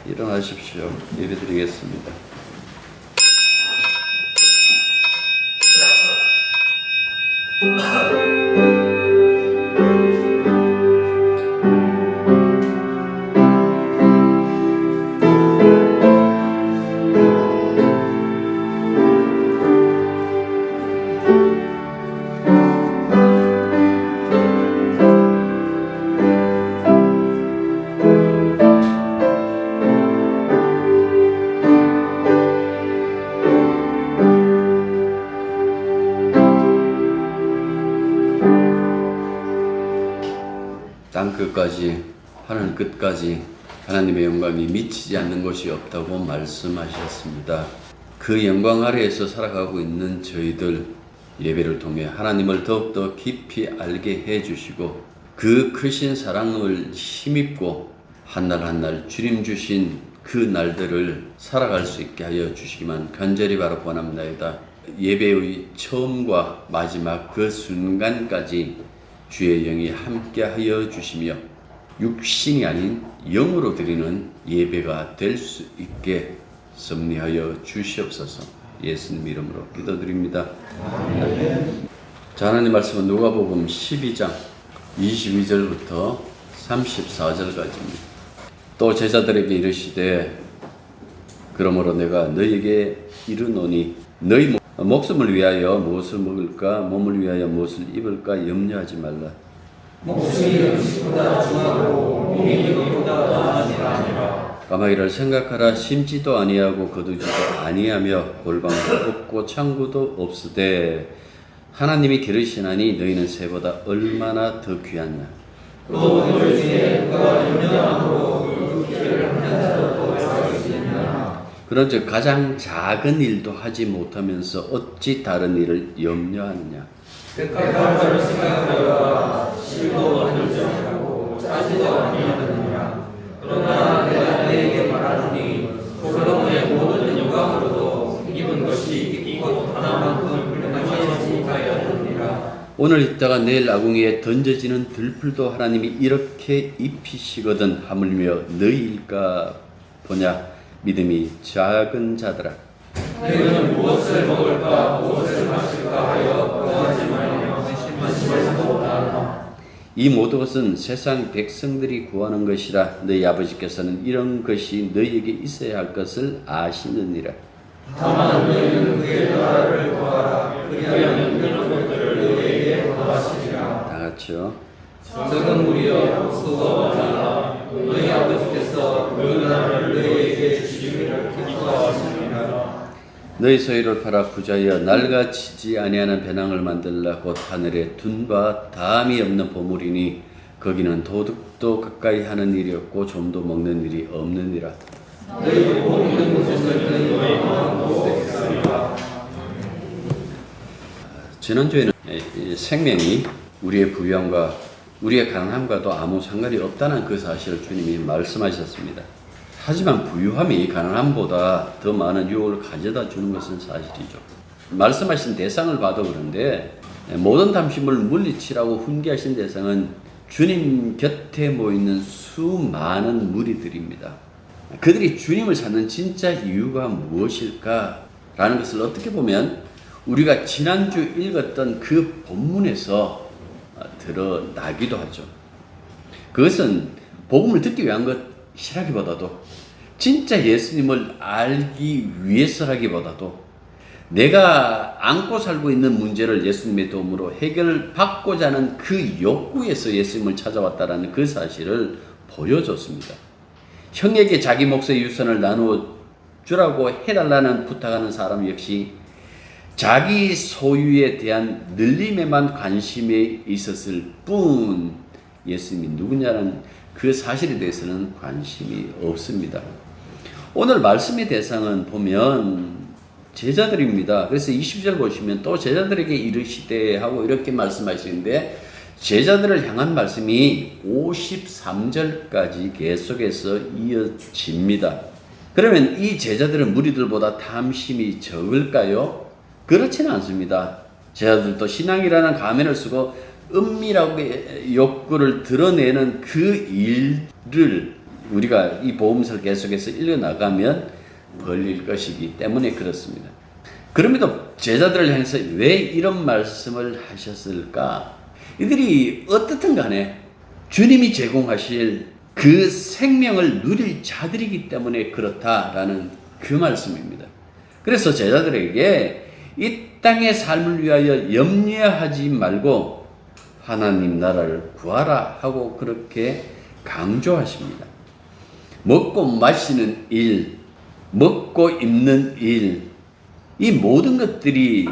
일어나십시오. 예배드리겠습니다. 땅끝까지 하늘 끝까지 하나님의 영광이 미치지 않는 곳이 없다고 말씀하셨습니다. 그 영광 아래에서 살아가고 있는 저희들 예배를 통해 하나님을 더욱더 깊이 알게 해주시고 그 크신 사랑을 힘입고 한날 한날 주님 주신 그 날들을 살아갈 수 있게 하여 주시기만 간절히 바라 원합니다. 예배의 처음과 마지막 그 순간까지 주의 영이 함께하여 주시며 육신이 아닌 영으로 드리는 예배가 될 수 있게 섭리하여 주시옵소서. 예수님 이름으로 기도드립니다. 자, 하나님 말씀은 누가복음 12장 22절부터 34절까지입니다. 또 제자들에게 이르시되 그러므로 내가 너희에게 이르노니 너희 목숨을 위하여 무엇을 먹을까 몸을 위하여 무엇을 입을까 염려하지 말라. 목숨이 음식보다 중하고 몸이 이것보다 나아지라 아니라. 까마귀를 생각하라. 심지도 아니하고 거두지도 아니하며 골방도 없고 창구도 없으되 하나님이 기르시나니 너희는 새보다 얼마나 더 귀하냐. 또 너희 중에 누가 염려함으로 그 길을 한 자도 구할 수 있느냐. 그런즉 가장 작은 일도 하지 못하면서 어찌 다른 일을 염려하느냐. 뜻할 바를 생각하여라. 실도 만들지 않고 짜지도 아니하느냐. 그러나 내가 너희에게 말하노니 솔로몬의 모든 영광으로도 입은 것이 이것 하나만큼 훌륭하지 못하였느니라. 오늘 입다가 내일 아궁이에 던져지는 들풀도 하나님이 이렇게 입히시거든 하물며 너희일까 보냐. 믿음이 작은 자들아. 너희는 무엇을 먹을까 무엇을 마실까 하여 구하지 말며 안심하지도 않아. 이 모든 것은 세상 백성들이 구하는 것이라 너희 아버지께서는 이런 것이 너희에게 있어야 할 것을 아시느니라. 다만 너희는 그의 나라를 구하라. 그리하면 이런 것들을 너희에게 더하시리라. 다 같이요. 적은 무리여 수고하라. 너희 아버지께서 그 나라를 너희에게 주시기를 기뻐하시느니라. 너희 소유를 팔아 부자여 낡아지지 아니하는 배낭을 만들라. 곧 하늘에 둔바 다함이 없는 보물이니 거기는 도둑도 가까이 하는 일이 없고 좀도 먹는 일이 없느니라. 너희 복 있는 곳에서는 너희 마음도 있으리라. 지난주에는 생명이 우리의 부유함과 우리의 가난함과도 아무 상관이 없다는 그 사실을 주님이 말씀하셨습니다. 하지만 부유함이 가난함보다 더 많은 유혹을 가져다 주는 것은 사실이죠. 말씀하신 대상을 봐도 그런데 모든 탐심을 물리치라고 훈계하신 대상은 주님 곁에 모이는 수많은 무리들입니다. 그들이 주님을 찾는 진짜 이유가 무엇일까라는 것을 어떻게 보면 우리가 지난주 읽었던 그 본문에서 드러나기도 하죠. 그것은 복음을 듣기 위한 것이라기보다도 진짜 예수님을 알기 위해서라기보다도 내가 안고 살고 있는 문제를 예수님의 도움으로 해결받고자 하는 그 욕구에서 예수님을 찾아왔다는 그 사실을 보여줬습니다. 형에게 자기 몫의 유산을 나누어 주라고 해달라는 부탁하는 사람 역시 자기 소유에 대한 늘림에만 관심이 있었을 뿐 예수님이 누구냐는 그 사실에 대해서는 관심이 없습니다. 오늘 말씀의 대상은 보면 제자들입니다. 그래서 20절 보시면 또 제자들에게 이르시되 하고 이렇게 말씀하시는데 제자들을 향한 말씀이 53절까지 계속해서 이어집니다. 그러면 이 제자들은 무리들보다 탐심이 적을까요? 그렇지는 않습니다. 제자들도 신앙이라는 가면을 쓰고 은밀하게 욕구를 드러내는 그 일을 우리가 이 복음서를 계속해서 읽어나가면 벌릴 것이기 때문에 그렇습니다. 그럼에도 제자들을 향해서 왜 이런 말씀을 하셨을까? 이들이 어떻든 간에 주님이 제공하실 그 생명을 누릴 자들이기 때문에 그렇다라는 그 말씀입니다. 그래서 제자들에게 이 땅의 삶을 위하여 염려하지 말고 하나님 나라를 구하라 하고 그렇게 강조하십니다. 먹고 마시는 일, 먹고 입는 일, 이 모든 것들이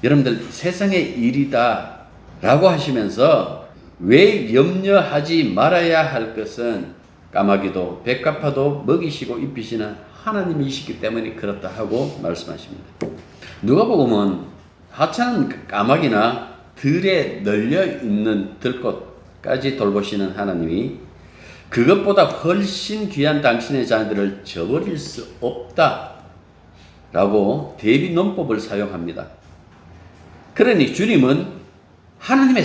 여러분들 세상의 일이다 라고 하시면서 왜 염려하지 말아야 할 것은 까마귀도 백합화도 먹이시고 입히시는 하나님이시기 때문에 그렇다 하고 말씀하십니다. 누가복음은 하찮은 까마귀나 들에 널려있는 들꽃까지 돌보시는 하나님이 그것보다 훨씬 귀한 당신의 자녀들을 저버릴 수 없다 라고 대비 논법을 사용합니다. 그러니 주님은 하나님의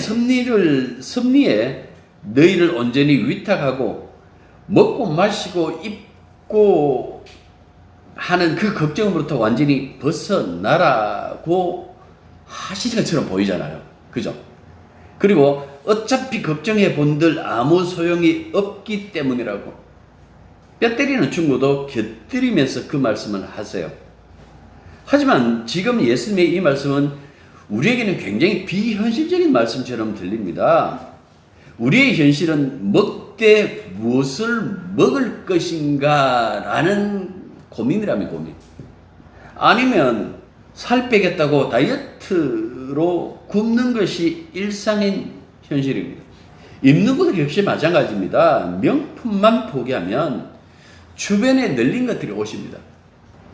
섭리에 너희를 온전히 위탁하고 먹고 마시고 입고 하는 그 걱정으로부터 완전히 벗어나라고 하시는 것처럼 보이잖아요. 그죠? 그리고 어차피 걱정해 본들 아무 소용이 없기 때문이라고 뼈 때리는 충고도 곁들이면서 그 말씀을 하세요. 하지만 지금 예수님의 이 말씀은 우리에게는 굉장히 비현실적인 말씀처럼 들립니다. 우리의 현실은 먹되 무엇을 먹을 것인가 라는 고민이라면 고민. 아니면 살 빼겠다고 다이어트로 굶는 것이 일상인 현실입니다. 입는 것도 역시 마찬가지입니다. 명품만 포기하면 주변에 널린 것들이 오십니다.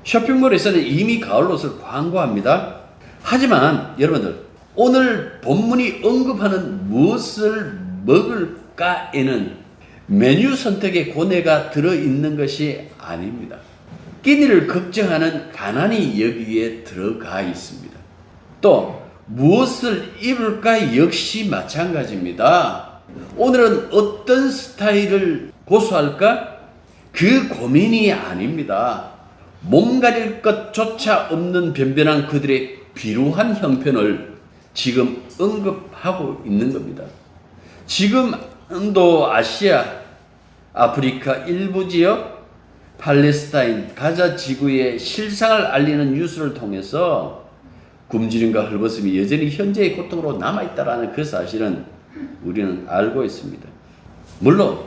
쇼핑몰에서는 이미 가을 옷을 광고합니다. 하지만 여러분들 오늘 본문이 언급하는 무엇을 먹을까에는 메뉴 선택의 고뇌가 들어있는 것이 아닙니다. 끼니를 걱정하는 가난이 여기에 들어가 있습니다. 또 무엇을 입을까 역시 마찬가지입니다. 오늘은 어떤 스타일을 고수할까? 그 고민이 아닙니다. 몸 가릴 것조차 없는 변변한 그들의 비루한 형편을 지금 언급하고 있는 겁니다. 지금 인도, 아시아, 아프리카 일부 지역, 팔레스타인, 가자 지구의 실상을 알리는 뉴스를 통해서 굶주림과 헐벗음이 여전히 현재의 고통으로 남아있다는 그 사실은 우리는 알고 있습니다. 물론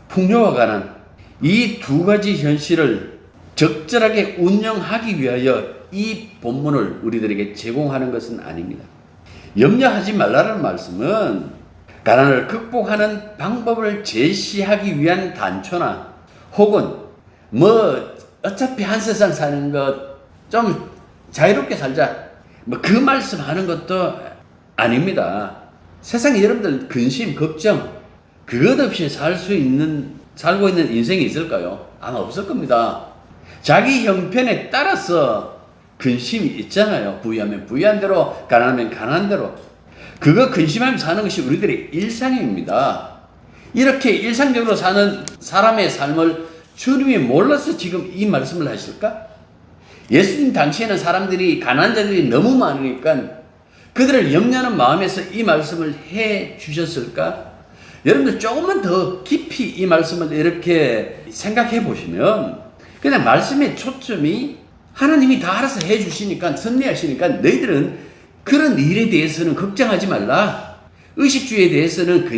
풍요와 가난 이 두 가지 현실을 적절하게 운영하기 위하여 이 본문을 우리들에게 제공하는 것은 아닙니다. 염려하지 말라는 말씀은 가난을 극복하는 방법을 제시하기 위한 단초나 혹은 어차피 한 세상 사는 것 좀 자유롭게 살자 그 말씀하는 것도 아닙니다. 세상에 여러분들 근심, 걱정 그것 없이 살고 있는 인생이 있을까요? 아마 없을 겁니다. 자기 형편에 따라서 근심이 있잖아요. 부유하면 부유한 대로, 가난하면 가난한 대로. 그거 근심하며 사는 것이 우리들의 일상입니다. 이렇게 일상적으로 사는 사람의 삶을 주님이 몰라서 지금 이 말씀을 하실까? 예수님 당시에는 사람들이, 가난한 자들이 너무 많으니까 그들을 염려하는 마음에서 이 말씀을 해 주셨을까? 여러분들 조금만 더 깊이 이 말씀을 이렇게 생각해 보시면 그냥 말씀의 초점이 하나님이 다 알아서 해 주시니까, 섭리하시니까 너희들은 그런 일에 대해서는 걱정하지 말라. 의식주의에 대해서는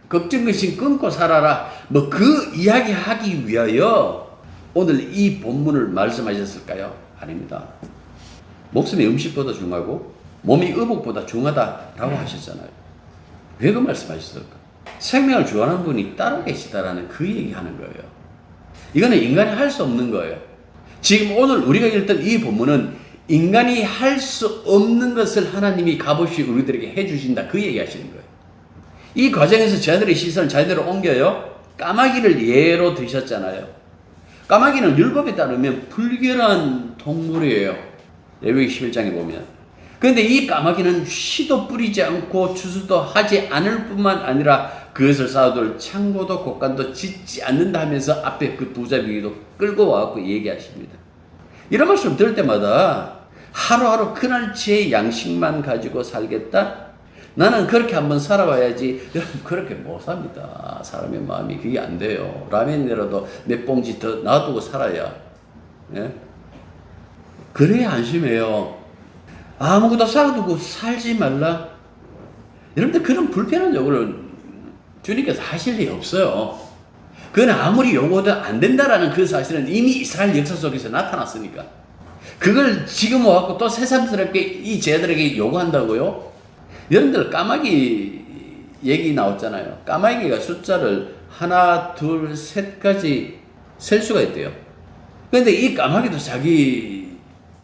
걱정 근심 끊고 살아라. 그 이야기 하기 위하여 오늘 이 본문을 말씀하셨을까요? 아닙니다. 목숨이 음식보다 중요하고 몸이 의복보다 중하다라고 하셨잖아요. 왜 그 말씀하셨을까? 생명을 주관하는 분이 따로 계시다라는 그 얘기하는 거예요. 이거는 인간이 할 수 없는 거예요. 지금 오늘 우리가 읽던 이 본문은 인간이 할 수 없는 것을 하나님이 값없이 우리들에게 해주신다 그 얘기 하시는 거예요. 이 과정에서 자들의 시선을 자기대로 옮겨요. 까마귀를 예로 드셨잖아요. 까마귀는 율법에 따르면 불결한 동물이에요. 레위기 11장에 보면. 그런데 이 까마귀는 씨도 뿌리지 않고 추수도 하지 않을 뿐만 아니라 그것을 쌓아둘 창고도 곳간도 짓지 않는다 하면서 앞에 그 부자비도 끌고 와갖고 얘기하십니다. 이런 말씀 들을 때마다 하루하루 그날치의 양식만 가지고 살겠다? 나는 그렇게 한번 살아봐야지. 여러분, 그렇게 못 삽니다. 사람의 마음이 그게 안 돼요. 라면이라도 몇 봉지 더 놔두고 살아야. 예? 그래야 안심해요. 아무것도 쌓아두고 살지 말라? 여러분들, 그런 불편한 요구를 주님께서 하실 리 없어요. 그건 아무리 요구도 안 된다라는 그 사실은 이미 이스라엘 역사 속에서 나타났으니까. 그걸 지금 와갖고 또 새삼스럽게 이 제자들에게 요구한다고요? 여러분들, 까마귀 얘기 나왔잖아요. 까마귀가 숫자를 1, 2, 3까지 셀 수가 있대요. 그런데 이 까마귀도 자기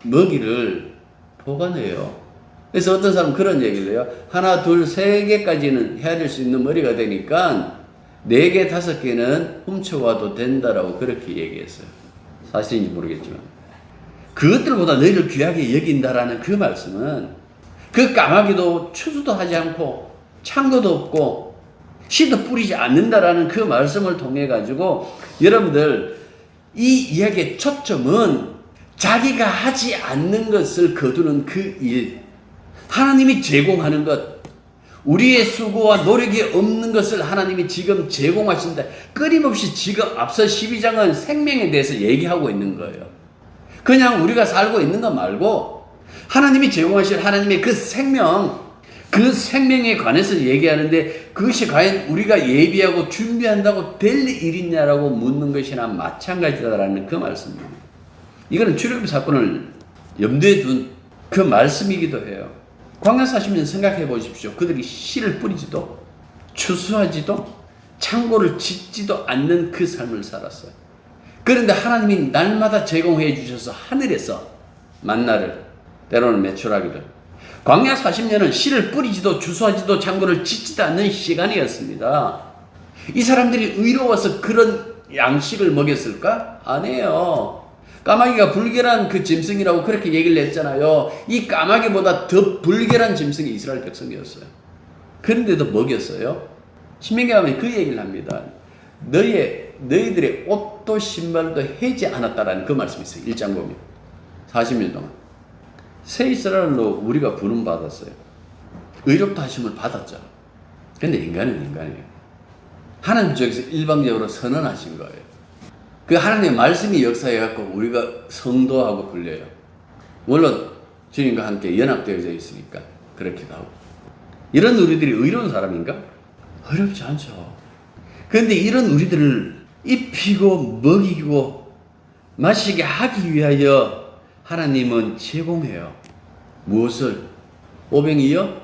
먹이를 보관해요. 그래서 어떤 사람은 그런 얘기를 해요. 1, 2, 3개까지는 헤아릴 수 있는 머리가 되니까 4개, 5개는 훔쳐와도 된다라고 그렇게 얘기했어요. 사실인지 모르겠지만. 그것들보다 너희를 귀하게 여긴다라는 그 말씀은 그 까마귀도 추수도 하지 않고 창고도 없고 씨도 뿌리지 않는다라는 그 말씀을 통해 가지고 여러분들, 이 이야기의 초점은 자기가 하지 않는 것을 거두는 그 일, 하나님이 제공하는 것, 우리의 수고와 노력이 없는 것을 하나님이 지금 제공하신다. 끊임없이 지금 앞서 12장은 생명에 대해서 얘기하고 있는 거예요. 그냥 우리가 살고 있는 것 말고 하나님이 제공하실 하나님의 그 생명, 그 생명에 관해서 얘기하는데 그것이 과연 우리가 예비하고 준비한다고 될 일이냐라고 묻는 것이나 마찬가지다라는 그 말씀입니다. 이거는 출애굽 사건을 염두에 둔 그 말씀이기도 해요. 광야 40년 생각해 보십시오. 그들이 씨를 뿌리지도 추수하지도 창고를 짓지도 않는 그 삶을 살았어요. 그런데 하나님이 날마다 제공해 주셔서 하늘에서 만나를, 때로는 메추라기를. 광야 40년은 씨를 뿌리지도 추수하지도 창고를 짓지도 않는 시간이었습니다. 이 사람들이 의로워서 그런 양식을 먹였을까? 아니에요. 까마귀가 불결한 그 짐승이라고 그렇게 얘기를 했잖아요. 이 까마귀보다 더 불결한 짐승이 이스라엘 백성이었어요. 그런데도 먹였어요. 신명기 가면 그 얘기를 합니다. 너희들의 옷도 신발도 해지 않았다라는 그 말씀이 있어요. 1장 보면 40년 동안 새 이스라엘로 우리가 부름 받았어요. 의롭다 하심을 받았죠. 근데 인간은 인간이에요. 하나님 쪽에서 일방적으로 선언하신 거예요. 그 하나님의 말씀이 역사해갖고 우리가 성도하고 불려요. 물론 주님과 함께 연합되어져 있으니까 그렇기도 하고. 이런 우리들이 의로운 사람인가? 어렵지 않죠. 그런데 이런 우리들을 입히고 먹이고 마시게 하기 위하여 하나님은 제공해요. 무엇을? 오병이요?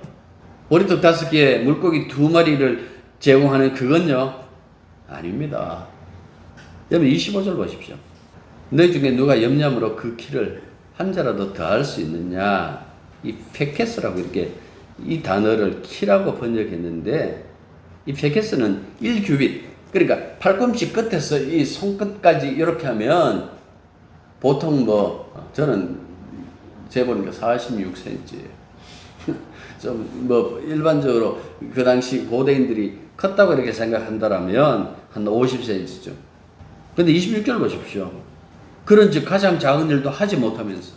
보리떡 5개, 물고기 2마리를 제공하는 그건요? 아닙니다. 여러분 25절 보십시오. 너희 중에 누가 염려함으로 그 키를 한 자라도 더할 수 있느냐? 이 페케스라고 이렇게 이 단어를 키라고 번역했는데 이 페케스는 1규빗, 그러니까 팔꿈치 끝에서 이 손끝까지 이렇게 하면 보통 저는 재보니까 46cm예요. 좀 일반적으로 그 당시 고대인들이 컸다고 이렇게 생각한다라면 한 50cm죠. 근데 26절 보십시오. 그런즉 가장 작은 일도 하지 못하면서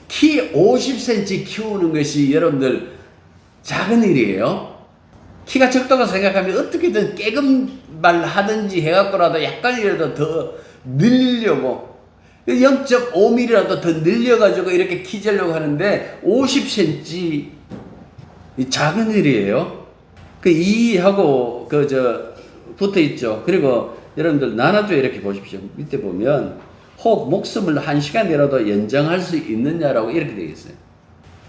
키 50cm 키우는 것이 여러분들 작은 일이에요. 키가 적다고 생각하면 어떻게든 깨금말 하든지 해갖고라도 약간이라도 더 늘리려고 0.5mm라도 더 늘려가지고 이렇게 키 재려고 하는데 50cm 작은 일이에요. 그 이하고 붙어 있죠. 그리고 여러분들 나눠줘 이렇게 보십시오. 밑에 보면 혹 목숨을 1시간이라도 연장할 수 있느냐라고 이렇게 되어 있어요.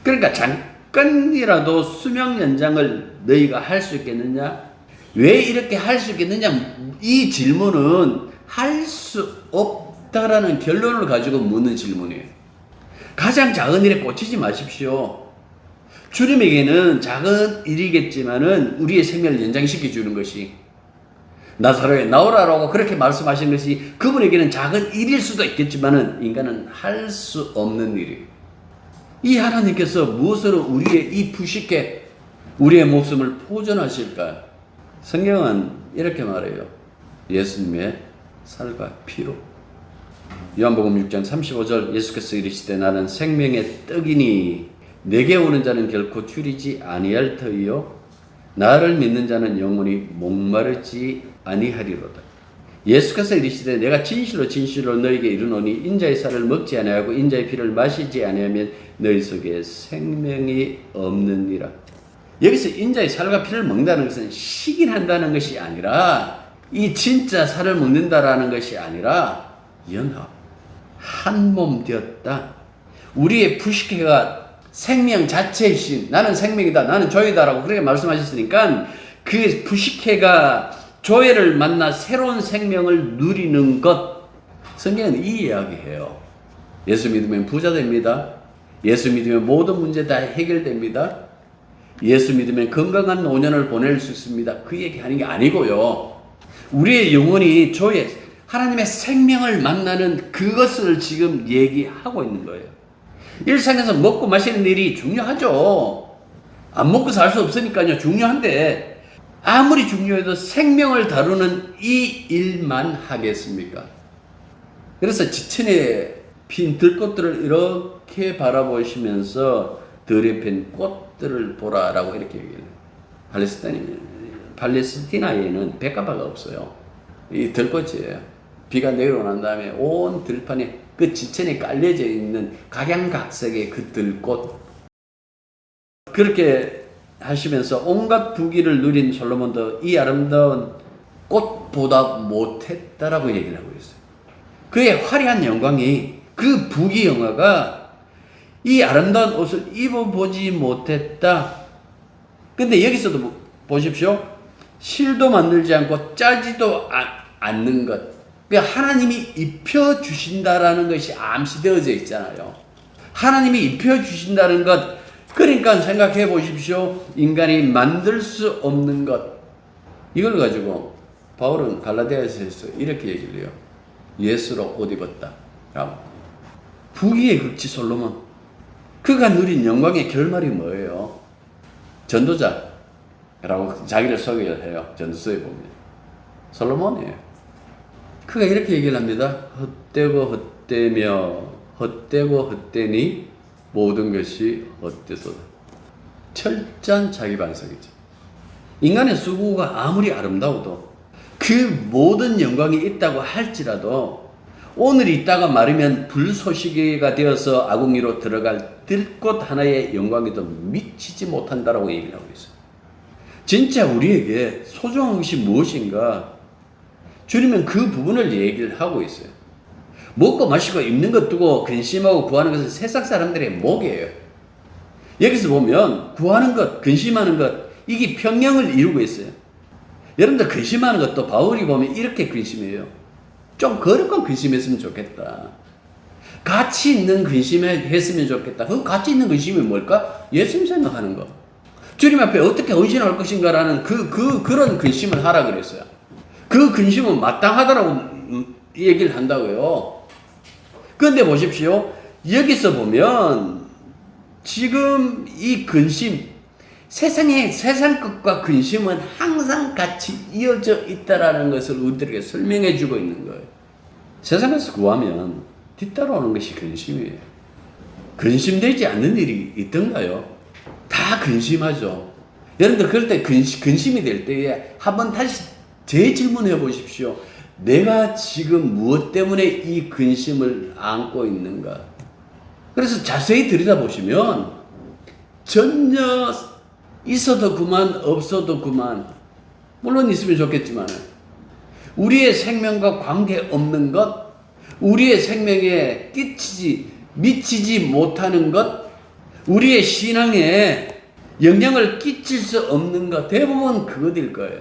그러니까 잠깐이라도 수명 연장을 너희가 할 수 있겠느냐? 왜 이렇게 할 수 있겠느냐? 이 질문은 할 수 없다라는 결론을 가지고 묻는 질문이에요. 가장 작은 일에 꽂히지 마십시오. 주님에게는 작은 일이겠지만은 우리의 생명을 연장시켜 주는 것이 나사로에 나오라라고 그렇게 말씀하신 것이 그분에게는 작은 일일 수도 있겠지만은 인간은 할 수 없는 일이에요. 이 하나님께서 무엇으로 우리의 이 부식해 우리의 목숨을 보존하실까? 성경은 이렇게 말해요. 예수님의 살과 피로. 요한복음 6장 35절 예수께서 이르시되 나는 생명의 떡이니 내게 오는 자는 결코 줄이지 아니할 터이요 나를 믿는 자는 영원히 목마르지 아니하리로다. 예수께서 이르시되 내가 진실로 진실로 너희에게 이르노니 인자의 살을 먹지 아니하고 인자의 피를 마시지 아니하면 너희 속에 생명이 없느니라. 여기서 인자의 살과 피를 먹는다는 것은 식인한다는 것이 아니라 이 진짜 살을 먹는다라는 것이 아니라 연합, 한 몸 되었다. 우리의 부식회가 생명 자체이신 나는 생명이다, 나는 조이다라고 그렇게 말씀하셨으니까 그 부식회가 조회를 만나 새로운 생명을 누리는 것, 성경은 이 이야기해요. 예수 믿으면 부자 됩니다. 예수 믿으면 모든 문제 다 해결됩니다. 예수 믿으면 건강한 노년을 보낼 수 있습니다. 그 얘기하는 게 아니고요. 우리의 영혼이 조회, 하나님의 생명을 만나는 그것을 지금 얘기하고 있는 거예요. 일상에서 먹고 마시는 일이 중요하죠. 안 먹고 살 수 없으니까요. 중요한데 아무리 중요해도 생명을 다루는 이 일만 하겠습니까? 그래서 지천에 핀 들꽃들을 이렇게 바라보시면서 들에 핀 꽃들을 보라라고 이렇게 얘기해요. 팔레스티나에는 백합화가 없어요. 이 들꽃이에요. 비가 내리고 난 다음에 온 들판에 그 지천에 깔려져 있는 각양각색의 그 들꽃. 그렇게 하시면서 온갖 부귀를 누린 솔로몬도 이 아름다운 꽃보다 못했다라고 얘기를 하고 있어요. 그의 화려한 영광이, 그 부귀 영화가 이 아름다운 옷을 입어보지 못했다. 근데 여기서도 보십시오. 실도 만들지 않고 짜지도 않는 것. 그러니까 하나님이 입혀주신다라는 것이 암시되어져 있잖아요. 하나님이 입혀주신다는 것. 그러니까 생각해 보십시오. 인간이 만들 수 없는 것. 이걸 가지고 바울은 갈라디아서에서 이렇게 얘기를 해요. 예수로 옷 입었다. 부귀의 극치 솔로몬. 그가 누린 영광의 결말이 뭐예요? 전도자라고 자기를 소개해요. 전도서에 보면. 솔로몬이에요. 그가 이렇게 얘기를 합니다. 헛되고 헛되며 헛되고 헛되니 모든 것이 헛되도다. 철저한 자기 반성이죠. 인간의 수고가 아무리 아름다워도 그 모든 영광이 있다고 할지라도 오늘 있다가 마르면 불소시계가 되어서 아궁이로 들어갈 들꽃 하나의 영광에도 미치지 못한다라고 얘기를 하고 있어요. 진짜 우리에게 소중한 것이 무엇인가? 주님은 그 부분을 얘기를 하고 있어요. 먹고 마시고 입는 것 두고 근심하고 구하는 것은 세상 사람들의 목이에요. 여기서 보면 구하는 것, 근심하는 것, 이게 평양을 이루고 있어요. 여러분들 근심하는 것도 바울이 보면 이렇게 근심해요. 좀 거룩한 근심했으면 좋겠다. 가치 있는 근심했으면 좋겠다. 그 가치 있는 근심이 뭘까? 예수님 생각하는 거. 주님 앞에 어떻게 헌신할 것인가라는 그런 근심을 하라 그랬어요. 그 근심은 마땅하다라고 얘기를 한다고요. 그런데 보십시오. 여기서 보면 지금 이 근심, 세상 것과 근심은 항상 같이 이어져 있다라는 것을 우리들에게 설명해 주고 있는 거예요. 세상에서 구하면 뒤따라오는 것이 근심이에요. 근심되지 않는 일이 있던가요? 다 근심하죠. 여러분들 그럴 때 근심이 될 때에 한번 다시 재질문해 보십시오. 내가 지금 무엇 때문에 이 근심을 안고 있는가? 그래서 자세히 들여다보시면 전혀 있어도 그만 없어도 그만, 물론 있으면 좋겠지만 우리의 생명과 관계없는 것, 우리의 생명에 미치지 못하는 것, 우리의 신앙에 영향을 끼칠 수 없는 것, 대부분 그것일 거예요.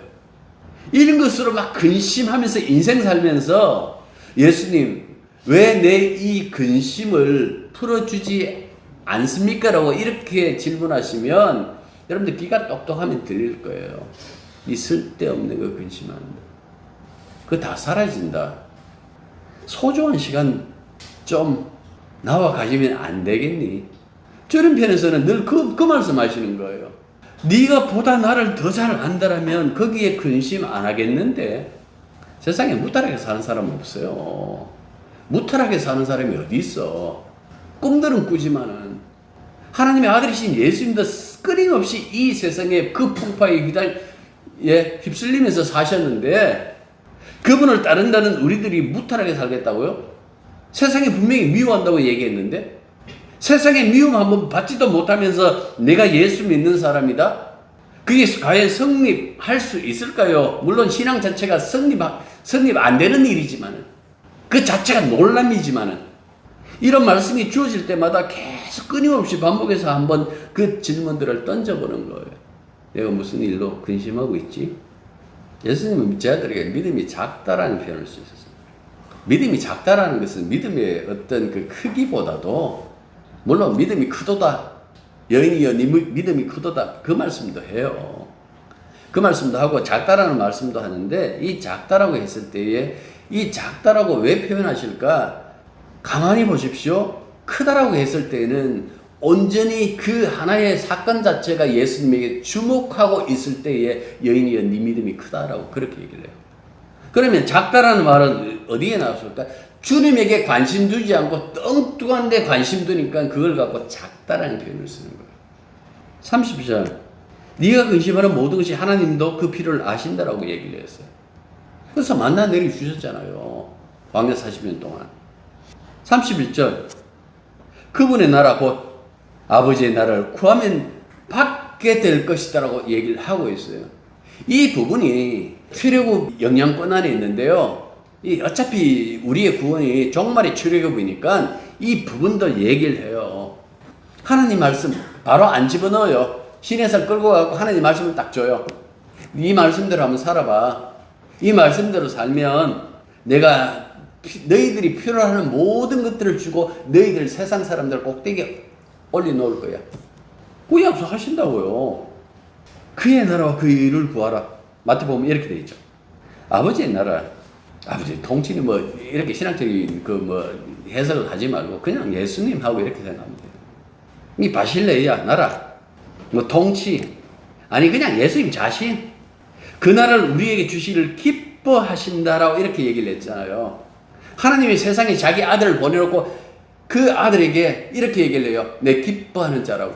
이런 것으로 막 근심하면서 인생 살면서 예수님 왜 내 이 근심을 풀어주지 않습니까? 라고 이렇게 질문하시면 여러분들 귀가 똑똑하면 들릴 거예요. 이 쓸데없는 거 근심한다. 그거 다 사라진다. 소중한 시간 좀 나와 가지면 안 되겠니? 저런 편에서는 늘 그 말씀 하시는 거예요. 네가 보다 나를 더 잘 안다라면 거기에 근심 안 하겠는데. 세상에 무탈하게 사는 사람은 없어요. 무탈하게 사는 사람이 어디 있어. 꿈들은 꾸지만은 하나님의 아들이신 예수님도 끊임없이 이 세상에 그 풍파에 휩쓸리면서 사셨는데 그분을 따른다는 우리들이 무탈하게 살겠다고요? 세상에 분명히 미워한다고 얘기했는데 세상에 미움 한번 받지도 못하면서 내가 예수 믿는 사람이다? 그게 과연 성립할 수 있을까요? 물론 신앙 자체가 성립 안 되는 일이지만은 그 자체가 놀람이지만은 이런 말씀이 주어질 때마다 계속 끊임없이 반복해서 한번 그 질문들을 던져보는 거예요. 내가 무슨 일로 근심하고 있지? 예수님은 제 아들에게 믿음이 작다라는 표현을 쓰셨어요. 믿음이 작다라는 것은 믿음의 어떤 그 크기보다도 물론 믿음이 크도다. 여인이여 네 믿음이 크도다. 그 말씀도 해요. 그 말씀도 하고 작다라는 말씀도 하는데 이 작다라고 했을 때에 이 작다라고 왜 표현하실까? 가만히 보십시오. 크다라고 했을 때는 온전히 그 하나의 사건 자체가 예수님에게 주목하고 있을 때에 여인이여 네 믿음이 크다라고 그렇게 얘기를 해요. 그러면 작다라는 말은 어디에 나왔을까? 주님에게 관심 두지 않고 뚱뚱한 데 관심 두니까 그걸 갖고 작다라는 표현을 쓰는 거예요. 30절 네가 근심하는 모든 것이 하나님도 그 필요를 아신다라고 얘기를 했어요. 그래서 만나 내려주셨잖아요. 광야 40년 동안. 31절 그분의 나라 곧 아버지의 나라를 구하면 받게 될 것이다 라고 얘기를 하고 있어요. 이 부분이 출애굽 영향권 안에 있는데요. 어차피 우리의 구원이 종말의 출애굽이니까 이 부분도 얘기를 해요. 하나님 말씀 바로 안 집어넣어요. 시내산 끌고 가고 하나님 말씀을 딱 줘요. 이 말씀대로 한번 살아봐. 이 말씀대로 살면 내가 너희들이 필요로 하는 모든 것들을 주고 너희들 세상 사람들 꼭대기에 올려놓을 거야. 그 약속하신다고요. 그의 나라와 그 일을 구하라. 마태복음 이렇게 되어 있죠. 아버지의 나라, 아버지 통치는 뭐 이렇게 신학적인 그 뭐 해석을 하지 말고 그냥 예수님하고 이렇게 생각하면 돼요. 이 바실레야 나라, 뭐 통치, 아니 그냥 예수님 자신 그 나라를 우리에게 주시기를 기뻐하신다라고 이렇게 얘기를 했잖아요. 하나님이 세상에 자기 아들을 보내놓고 그 아들에게 이렇게 얘기를 해요. 내 기뻐하는 자라고.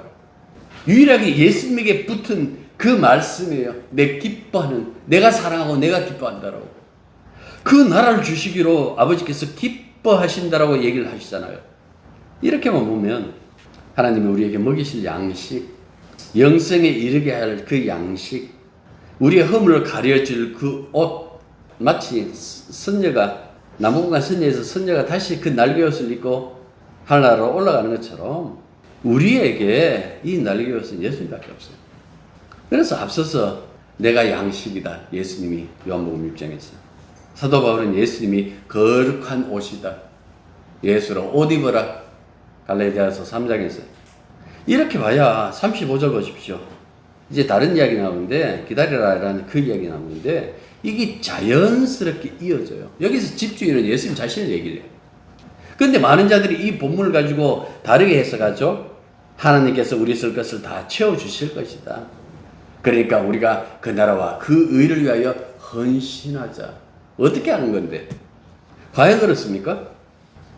유일하게 예수님에게 붙은 그 말씀이에요. 내 기뻐하는, 내가 사랑하고 내가 기뻐한다라고. 그 나라를 주시기로 아버지께서 기뻐하신다라고 얘기를 하시잖아요. 이렇게만 보면 하나님이 우리에게 먹이실 양식, 영생에 이르게 할 그 양식, 우리의 허물을 가려줄 그 옷, 마치 선녀가 남북한 선녀에서 선녀가 다시 그 날개옷을 입고 하늘나라로 올라가는 것처럼 우리에게 이 날개옷은 예수님밖에 없어요. 그래서 앞서서 내가 양식이다. 예수님이 요한복음 6장에서. 사도 바울은 예수님이 거룩한 옷이다. 예수로 옷 입어라. 갈라디아서 3장에서. 이렇게 봐야 35절 보십시오. 이제 다른 이야기 나오는데 기다리라라는 그 이야기 나오는데 이게 자연스럽게 이어져요. 여기서 집주인은 예수님 자신을 얘기를 해요. 그런데 많은 자들이 이 본문을 가지고 다르게 해석하죠. 하나님께서 우리 쓸 것을 다 채워주실 것이다. 그러니까 우리가 그 나라와 그 의를 위하여 헌신하자. 어떻게 하는 건데? 과연 그렇습니까?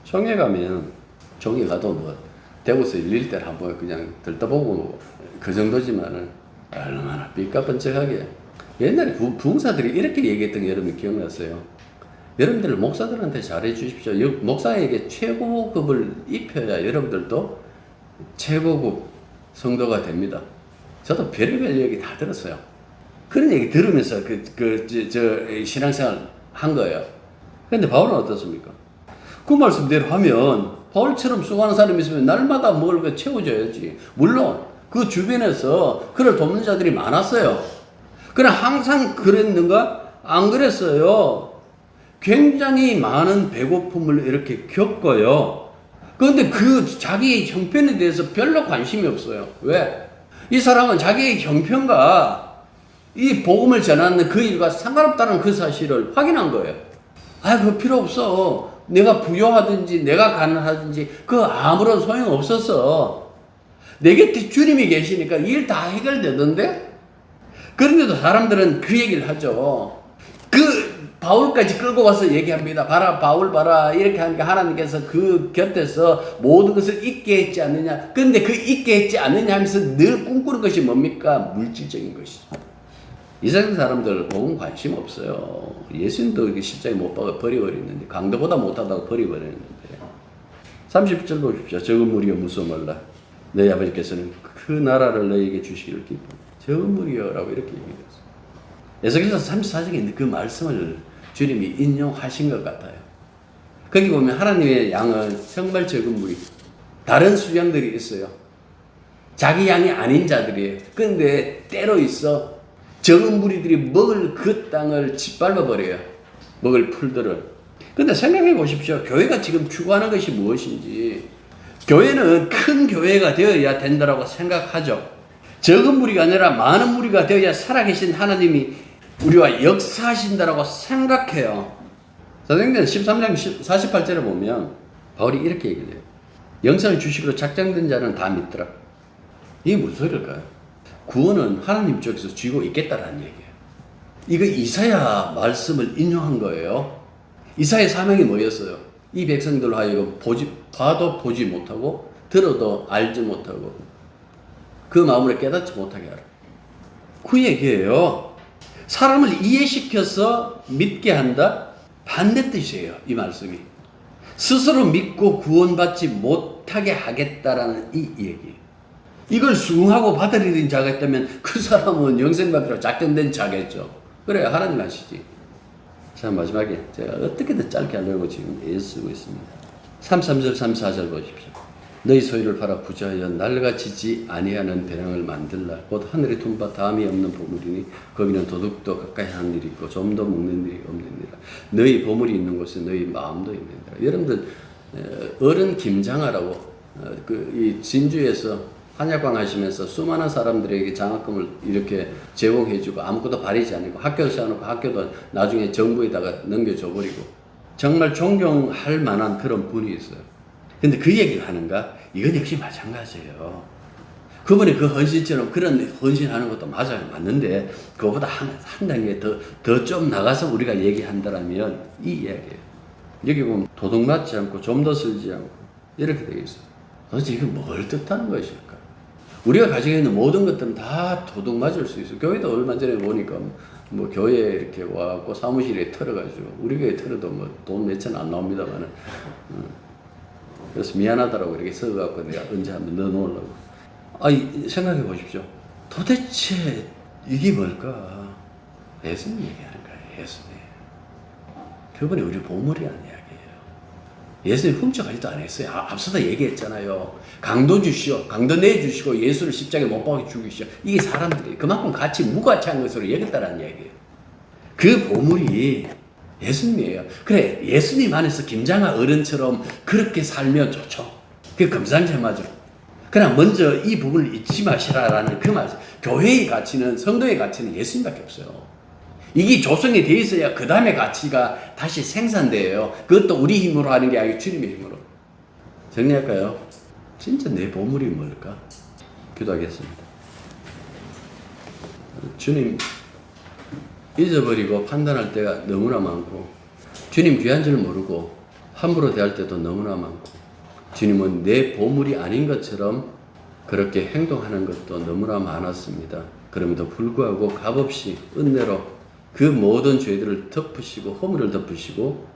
총회 가면, 총회 가도 뭐 대구에서 일일 때를 한번 그냥 들떠보고 그 정도지만은 얼마나 삐까뻔쩍하게. 옛날에 부흥사들이 이렇게 얘기했던 게 여러분 기억나세요? 여러분들 목사들한테 잘해 주십시오. 목사에게 최고급을 입혀야 여러분들도 최고급 성도가 됩니다. 저도 별의별 얘기 다 들었어요. 그런 얘기 들으면서 신앙생활 한 거예요. 근데 바울은 어떻습니까? 그 말씀대로 하면 바울처럼 수고하는 사람이 있으면 날마다 뭘 채워줘야지. 물론 그 주변에서 그를 돕는 자들이 많았어요. 그러나 항상 그랬는가? 안 그랬어요. 굉장히 많은 배고픔을 이렇게 겪어요. 그런데 그 자기의 형편에 대해서 별로 관심이 없어요. 왜? 이 사람은 자기의 형편과 이 복음을 전하는 그 일과 상관없다는 그 사실을 확인한 거예요. 그거 필요 없어. 내가 부유하든지 내가 가난하든지 그 아무런 소용 없었어. 내 곁에 주님이 계시니까 일 다 해결되던데? 그런데도 사람들은 그 얘기를 하죠. 그 바울까지 끌고 와서 얘기합니다. 봐라, 바울 봐라. 이렇게 하니까 하나님께서 그 곁에서 모든 것을 잊게 했지 않느냐. 그런데 그 잊게 했지 않느냐 하면서 늘 꿈꾸는 것이 뭡니까? 물질적인 것이죠. 이 세상 사람들 복음 관심 없어요. 예수님도 십자가에 못 박아 버려버렸는데, 강도보다 못하다고 버려버렸는데. 30절 보십시오. 적은 무리여 무서워 말라. 너희 아버지께서는 그 나라를 너희에게 주시기를 기뻐. 적은 무리여라고 이렇게 얘기했어요. 에스겔서 34장에 있는 그 말씀을 주님이 인용하신 것 같아요. 거기 보면 하나님의 양은 정말 적은 무리. 다른 수양들이 있어요. 자기 양이 아닌 자들이에요. 그런데 때로 있어 적은 무리들이 먹을 그 땅을 짓밟아버려요. 먹을 풀들을. 근데 생각해 보십시오. 교회가 지금 추구하는 것이 무엇인지. 교회는 큰 교회가 되어야 된다고 생각하죠. 적은 무리가 아니라 많은 무리가 되어야 살아계신 하나님이 우리와 역사하신다고 생각해요. 사도행전 13장 48절에 보면 바울이 이렇게 얘기를 해요. 영생을 주시기로 작정된 자는 다 믿더라. 이게 무슨 소리일까요? 구원은 하나님 쪽에서 쥐고 있겠다라는 얘기예요. 이거 이사야 말씀을 인용한 거예요. 이사야 사명이 뭐였어요? 이 백성들로 하여금 봐도 보지 못하고 들어도 알지 못하고 그 마음을 깨닫지 못하게 하라. 그 얘기예요. 사람을 이해시켜서 믿게 한다? 반대 뜻이에요. 이 말씀이. 스스로 믿고 구원받지 못하게 하겠다라는 이 얘기. 이걸 수긍하고 받아들인 자가 있다면 그 사람은 영생받기로 작정된 자겠죠. 그래, 하나님 아시지. 자, 마지막에 제가 어떻게든 짧게 하려고 지금 애쓰고 있습니다. 33절, 34절 보십시오. 너희 소유를 팔아 부자하여 낡아지지 아니하는 배낭을 만들라. 곧 하늘의 tum바 다음이 없는 보물이니 거기는 도둑도 가까이 하는 일이 있고 좀도 먹는 일이 없느니라. 너희 보물이 있는 곳에 너희 마음도 있느니라. 여러분들 어른 김장하라고 이 진주에서 한약방 하시면서 수많은 사람들에게 장학금을 이렇게 제공해주고 아무것도 바리지 않고 학교도 세워놓고 학교도 나중에 정부에다가 넘겨줘버리고 정말 존경할 만한 그런 분이 있어요. 근데 그 얘기를 하는가? 이건 역시 마찬가지예요. 그분의 그 헌신처럼 그런 헌신하는 것도 맞아요. 맞는데 그거보다 한 단계 더 좀 나가서 우리가 얘기한다면 이 이야기예요. 여기 보면 도둑 맞지 않고 좀도 쓸지 않고 이렇게 되어 있어요. 도대체 이게 뭘 뜻하는 것일까? 우리가 가지고 있는 모든 것들은 다 도둑 맞을 수 있어요. 교회도 얼마 전에 보니까 뭐 교회에 이렇게 와갖고 사무실에 털어가지고 우리 교회 털어도 뭐 돈 몇천 안 나옵니다만은 그래서 미안하다라고 이렇게 써갖고 내가 언제 한번 넣어놓으려고. 생각해 보십시오. 도대체 이게 뭘까? 예수님 얘기하는 거예요. 예수님. 그분이 우리 보물이라는 이야기예요. 예수님 훔쳐가지도 않았어요. 앞서도 얘기했잖아요. 강도 주시오. 강도 내주시고 예수를 십자가에 못 박아 죽이시오. 이게 사람들이 그만큼 같이 무가치한 것으로 여겼다라는 이야기예요. 그 보물이 예수님이에요. 그래, 예수님 안에서 김장하 어른처럼 그렇게 살면 좋죠. 그게 금상첨화죠. 그러나 먼저 이 부분을 잊지 마시라라는 그 말. 교회의 가치는, 성도의 가치는 예수님밖에 없어요. 이게 조성이 돼 있어야 그 다음에 가치가 다시 생산돼요. 그것도 우리 힘으로 하는 게 아니고 주님의 힘으로. 정리할까요? 진짜 내 보물이 뭘까? 기도하겠습니다. 주님, 잊어버리고 판단할 때가 너무나 많고 주님 귀한 줄 모르고 함부로 대할 때도 너무나 많고 주님은 내 보물이 아닌 것처럼 그렇게 행동하는 것도 너무나 많았습니다. 그럼에도 불구하고 값없이 은혜로 그 모든 죄들을 덮으시고 허물을 덮으시고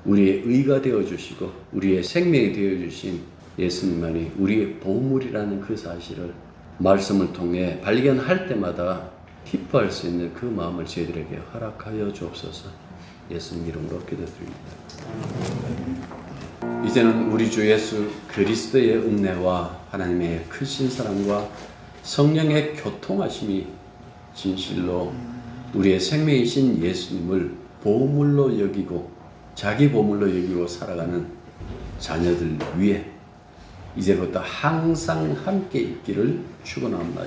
우리의 의가 되어주시고 우리의 생명이 되어주신 예수님만이 우리의 보물이라는 그 사실을 말씀을 통해 발견할 때마다 기뻐할 수 있는 그 마음을 저희들에게 허락하여 주옵소서. 예수님 이름으로 기도드립니다. 이제는 우리 주 예수 그리스도의 은혜와 하나님의 크신 사랑과 성령의 교통하심이 진실로 우리의 생명이신 예수님을 보물로 여기고 자기 보물로 여기고 살아가는 자녀들 위해 이제부터 항상 함께 있기를 축원합니다.